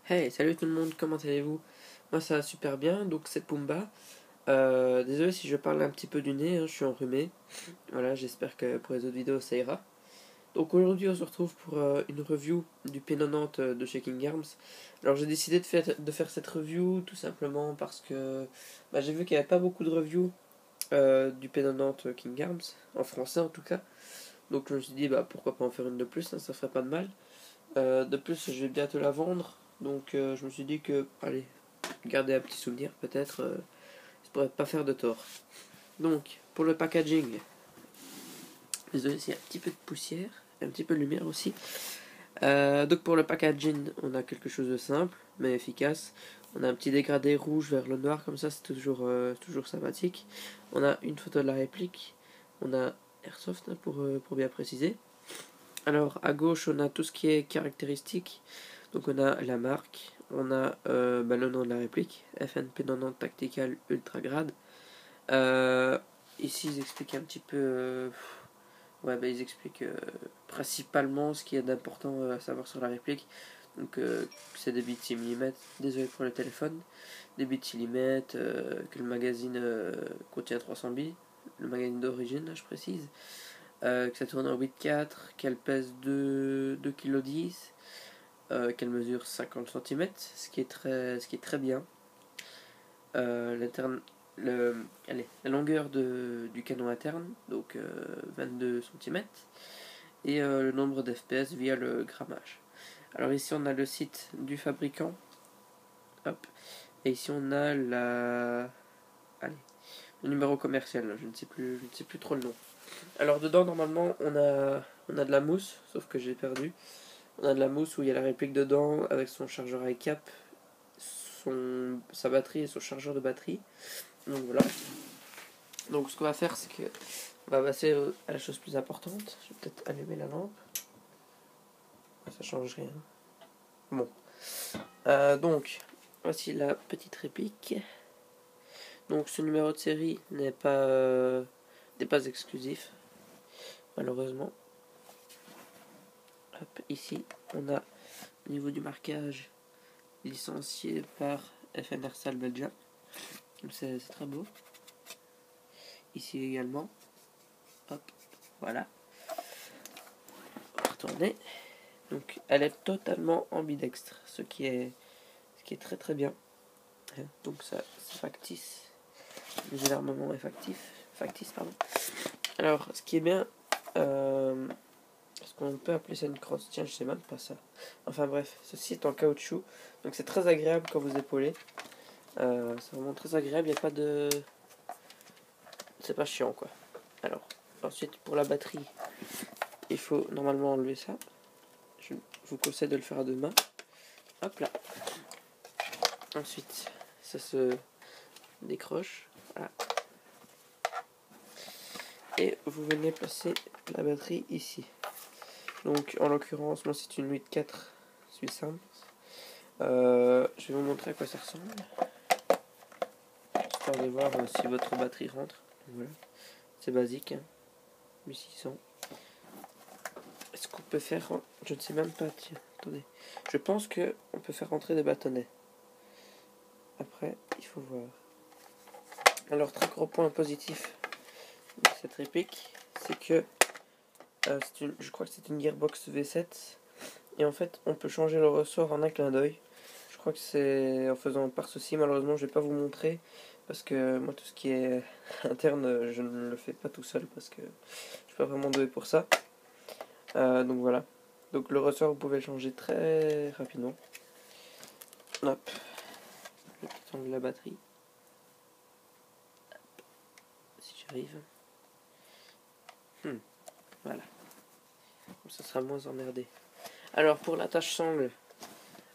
Hey, salut tout le monde, comment allez-vous? Moi ça va super bien, donc c'est Pumba. Désolé si je parle un petit peu du nez, hein, je suis enrhumé. Voilà, j'espère que pour les autres vidéos ça ira. Donc aujourd'hui on se retrouve pour une review du P90 de chez King Arms. Alors j'ai décidé de faire cette review tout simplement parce que j'ai vu qu'il n'y avait pas beaucoup de reviews du P90 King Arms, en français en tout cas. Donc je me suis dit pourquoi pas en faire une de plus, hein, ça ferait pas de mal. De plus je vais bientôt la vendre, donc je me suis dit que, allez, garder un petit souvenir peut-être, ça pourrait pas faire de tort. Donc, pour le packaging, désolé s'il y a un petit peu de poussière, un petit peu de lumière aussi. Donc pour le packaging, on a quelque chose de simple, mais efficace. On a un petit dégradé rouge vers le noir, comme ça c'est toujours sympathique. On a une photo de la réplique. On a Airsoft, hein, pour bien préciser. Alors à gauche, on a tout ce qui est caractéristique. Donc on a la marque, on a le nom de la réplique, FNP90 Tactical Ultra Grade. Ici ils expliquent un petit peu, ils expliquent principalement ce qu'il y a d'important à savoir sur la réplique. Donc c'est des bits 6 mm, désolé pour le téléphone, des bits 6 mm, que le magazine contient 300 billes, le magazine d'origine je précise, que ça tourne en 8.4, qu'elle pèse 2,10 kg, qu'elle mesure 50 cm, ce qui est très bien. La longueur du canon interne, donc 22 cm, et le nombre d'FPS via le grammage. Alors ici on a le site du fabricant, hop, et ici on a le numéro commercial, je ne sais plus trop le nom. Alors dedans normalement on a de la mousse, sauf que j'ai perdu. On a de la mousse où il y a la réplique dedans avec son chargeur high cap, sa batterie et son chargeur de batterie. Donc voilà. Donc ce qu'on va faire, c'est que on va passer à la chose plus importante. Je vais peut-être allumer la lampe. Ça change rien. Bon. Donc voici la petite réplique. Donc ce numéro de série n'est pas exclusif, malheureusement. Hop, ici on a au niveau du marquage licencié par FNR Sal Belgium. C'est très beau. Ici également. Hop, voilà. On va retourner. Donc elle est totalement ambidextre, ce qui est très très bien. Donc ça c'est factice. L'armement est factice pardon. Alors ce qui est bien, est-ce qu'on peut appeler ça une crosse? Tiens, je sais même pas ça. Enfin bref, ceci est en caoutchouc, donc c'est très agréable quand vous épaulez. C'est vraiment très agréable, il n'y a pas de... C'est pas chiant quoi. Alors, ensuite pour la batterie, il faut normalement enlever ça. Je vous conseille de le faire à deux mains. Hop là. Ensuite, ça se décroche. Voilà. Et vous venez placer la batterie ici. Donc en l'occurrence, moi c'est une 8.4 Swiss Arms. Je vais vous montrer à quoi ça ressemble, histoire de voir si votre batterie rentre. Voilà. C'est basique, hein. 1600. Est-ce qu'on peut faire... Je ne sais même pas, tiens, attendez. Je pense qu'on peut faire rentrer des bâtonnets. Après, il faut voir. Alors, très gros point positif de cette réplique, c'est que je crois que c'est une Gearbox V7. Et en fait, on peut changer le ressort en un clin d'œil. Je crois que c'est en faisant par ceci. Malheureusement, je vais pas vous montrer. Parce que moi, tout ce qui est interne, je ne le fais pas tout seul. Parce que je suis pas vraiment doué pour ça. Donc voilà. Donc le ressort, vous pouvez le changer très rapidement. Hop. Le petit angle de la batterie. Hop. Si j'arrive. Voilà. Comme ça sera moins emmerdé. Alors pour l'attache sangle,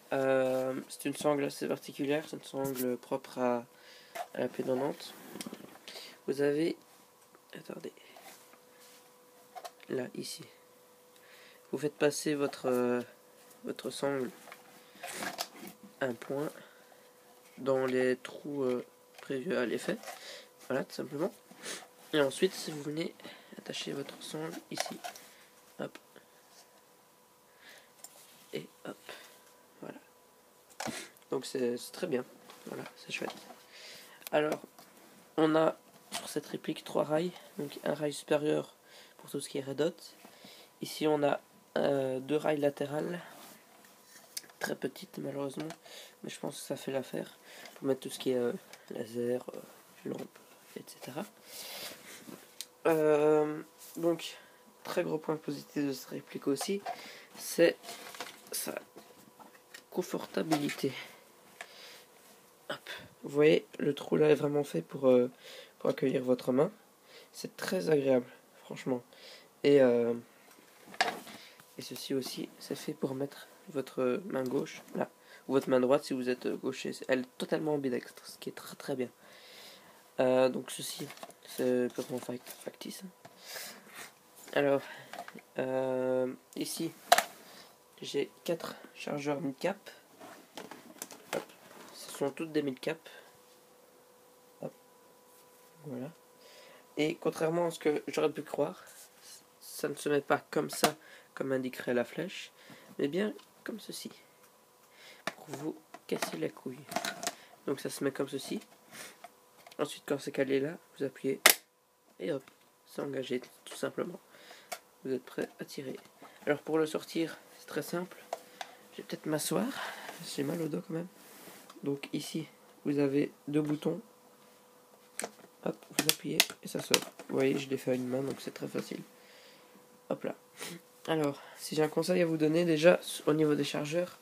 c'est une sangle assez particulière. C'est une sangle propre à la P90. Vous avez... Attendez. Là, ici. Vous faites passer votre sangle un point dans les trous prévus à l'effet. Voilà, tout simplement. Et ensuite, si vous venez attacher votre sangle ici. Hop. Et hop. Voilà. Donc c'est très bien. Voilà, c'est chouette. Alors, on a sur cette réplique 3 rails. Donc un rail supérieur pour tout ce qui est red dot. Ici on a 2 rails latérales. Très petites malheureusement. Mais je pense que ça fait l'affaire. Pour mettre tout ce qui est laser, lampe, etc. Donc, très gros point positif de cette réplique aussi, c'est sa confortabilité. Hop. Vous voyez, le trou là est vraiment fait pour accueillir votre main. C'est très agréable, franchement. Et ceci aussi, c'est fait pour mettre votre main gauche là, ou votre main droite si vous êtes gaucher. Elle est totalement ambidextre, ce qui est très très bien. Donc ceci, c'est purement factice. Alors, ici, j'ai 4 chargeurs mid-cap. Ce sont toutes des mid-cap. Voilà. Et contrairement à ce que j'aurais pu croire, ça ne se met pas comme ça, comme indiquerait la flèche, mais bien comme ceci, pour vous casser la couille. Donc ça se met comme ceci. Ensuite, quand c'est calé là, vous appuyez et hop, c'est engagé tout simplement. Vous êtes prêt à tirer. Alors pour le sortir, c'est très simple. Je vais peut-être m'asseoir. J'ai mal au dos quand même. Donc ici, vous avez 2 boutons. Hop, vous appuyez et ça sort. Vous voyez, je l'ai fait à une main, donc c'est très facile. Hop là. Alors, si j'ai un conseil à vous donner, déjà, au niveau des chargeurs.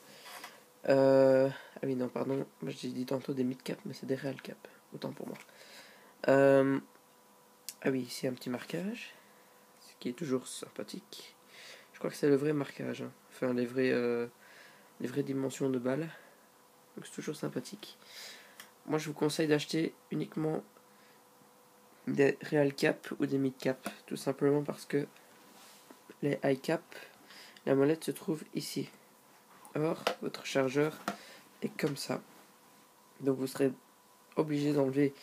Ah oui, non, pardon. J'ai dit tantôt des mid-cap, mais c'est des real cap. Autant pour moi. Ah oui, ici un petit marquage. Ce qui est toujours sympathique. Je crois que c'est le vrai marquage. Hein. Enfin, les vraies dimensions de balles. Donc c'est toujours sympathique. Moi, je vous conseille d'acheter uniquement des real cap ou des mid cap. Tout simplement parce que les high cap, la molette se trouve ici. Or, votre chargeur est comme ça. Donc vous serez obligé d'enlever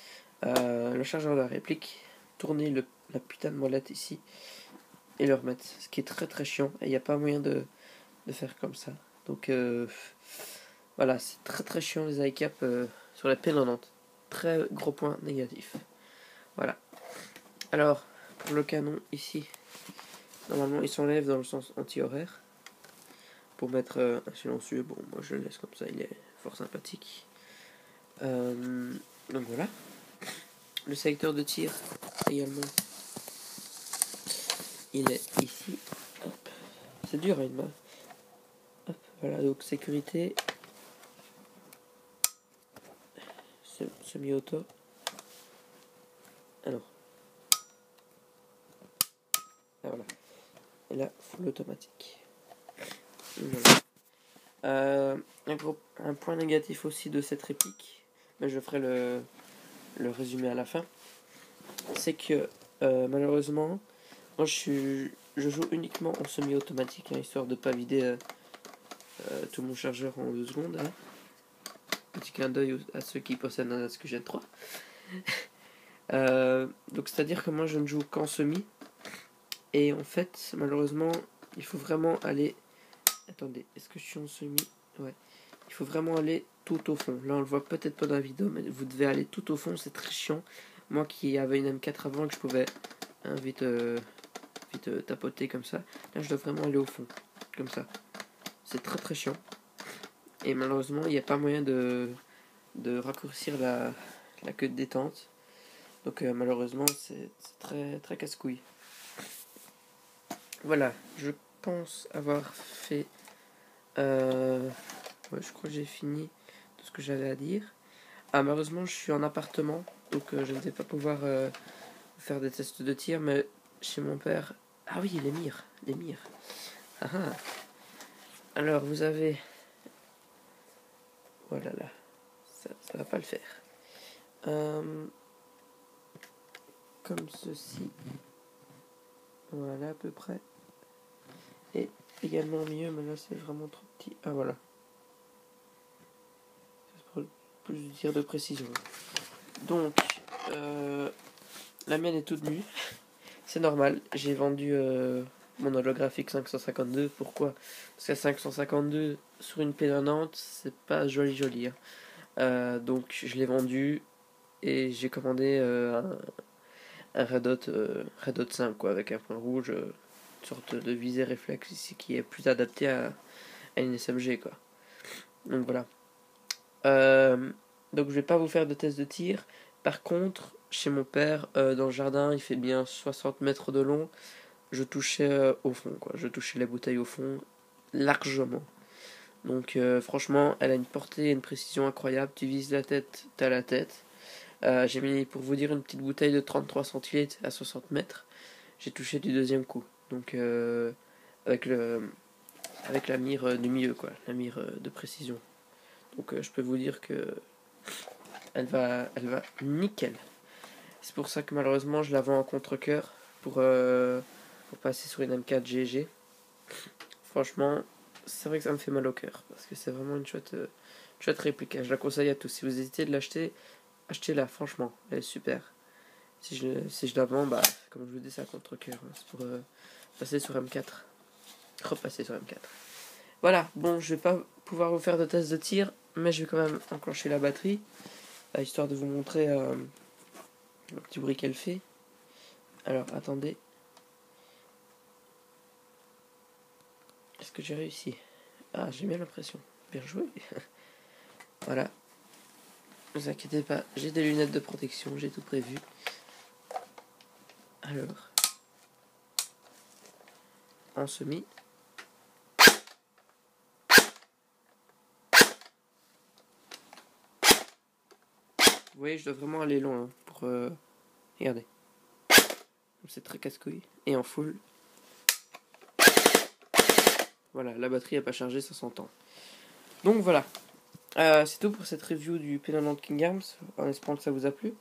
le chargeur de la réplique, tourner la putain de molette ici et le remettre. Ce qui est très très chiant et il n'y a pas moyen de faire comme ça. Donc voilà, c'est très très chiant les high cap sur la P90. Très gros point négatif. Voilà. Alors, pour le canon ici, normalement il s'enlève dans le sens anti-horaire. Pour mettre un silencieux, bon moi je le laisse comme ça, il est fort sympathique. Donc voilà. Le sélecteur de tir également, il est ici. Hop. C'est dur à une main. Hop. Voilà, donc sécurité. Semi-auto. Alors. Ah, voilà. Et là, full automatique. Voilà. Un point négatif aussi de cette réplique, mais je ferai le résumé à la fin, c'est que malheureusement, moi je joue uniquement en semi-automatique, hein, histoire de ne pas vider tout mon chargeur en 2 secondes. Hein. Petit clin d'œil à ceux qui possèdent un SQG 3. Donc c'est à dire que moi je ne joue qu'en semi, et en fait malheureusement il faut vraiment aller... Attendez, est-ce que je suis en semi? Ouais. Il faut vraiment aller tout au fond. Là on le voit peut-être pas dans la vidéo, mais vous devez aller tout au fond, c'est très chiant. Moi qui avais une M4 avant, que je pouvais vite tapoter comme ça, là je dois vraiment aller au fond, comme ça. C'est très très chiant. Et malheureusement il n'y a pas moyen de raccourcir la queue de détente. Donc malheureusement c'est très très casse-couille. Voilà, je pense avoir fait... ouais, je crois que j'ai fini tout ce que j'avais à dire. Ah, malheureusement, je suis en appartement, donc je ne vais pas pouvoir faire des tests de tir, mais chez mon père... Ah oui, les mires, les mires. Ah ah. Alors, vous avez... Voilà, là. Ça va pas le faire. Comme ceci. Voilà, à peu près. Et également mieux, mais là, c'est vraiment trop petit. Ah, voilà. Plus de tir de précision. Donc, la mienne est toute nue. C'est normal. J'ai vendu mon holographique 552. Pourquoi? Parce qu'à 552 sur une P90, c'est pas joli. Donc je l'ai vendu et j'ai commandé un Red Dot 5 quoi, avec un point rouge, une sorte de visée réflexe ici qui est plus adapté à une SMG quoi. Donc voilà. Donc je vais pas vous faire de test de tir. Par contre, chez mon père, dans le jardin, il fait bien 60 mètres de long. Je touchais au fond, quoi. Je touchais la bouteille au fond largement. Donc franchement, elle a une portée et une précision incroyable. Tu vises la tête, t'as la tête. J'ai mis, pour vous dire, une petite bouteille de 33 centilitres à 60 mètres. J'ai touché du deuxième coup. Donc avec avec la mire du milieu, quoi. La mire de précision. Donc je peux vous dire que elle va nickel. C'est pour ça que malheureusement je la vends en contre-cœur pour passer sur une M4 GG. Franchement, c'est vrai que ça me fait mal au cœur parce que c'est vraiment une chouette réplique. Je la conseille à tous. Si vous hésitez de l'acheter, achetez-la. Franchement, elle est super. Si je la vends, bah comme je vous dis, c'est à contre-cœur. C'est pour passer sur M4, repasser sur M4. Voilà. Bon, je vais pas pouvoir vous faire de test de tir, mais je vais quand même enclencher la batterie histoire de vous montrer le petit bruit qu'elle fait. Alors, attendez. Est-ce que j'ai réussi? Ah, j'ai bien l'impression. Bien joué. Voilà. Ne vous inquiétez pas, j'ai des lunettes de protection, j'ai tout prévu. Alors, en semi. Vous voyez, je dois vraiment aller loin pour... Regardez. C'est très casse-couille. Et en full. Voilà, la batterie n'a pas chargé, ça s'entend. Donc voilà. C'est tout pour cette review du P90 King Arms, en espérant que ça vous a plu.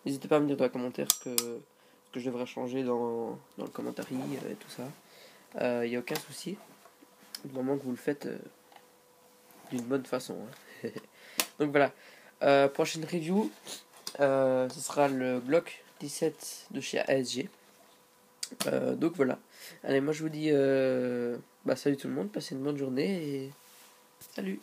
N'hésitez pas à me dire dans les commentaires ce que je devrais changer dans le commentaire et tout ça. Il n'y a aucun souci, du moment que vous le faites d'une bonne façon. Hein. Donc voilà. Prochaine review, ce sera le Glock 17 de chez ASG. Donc voilà. Allez, moi je vous dis salut tout le monde, passez une bonne journée et salut.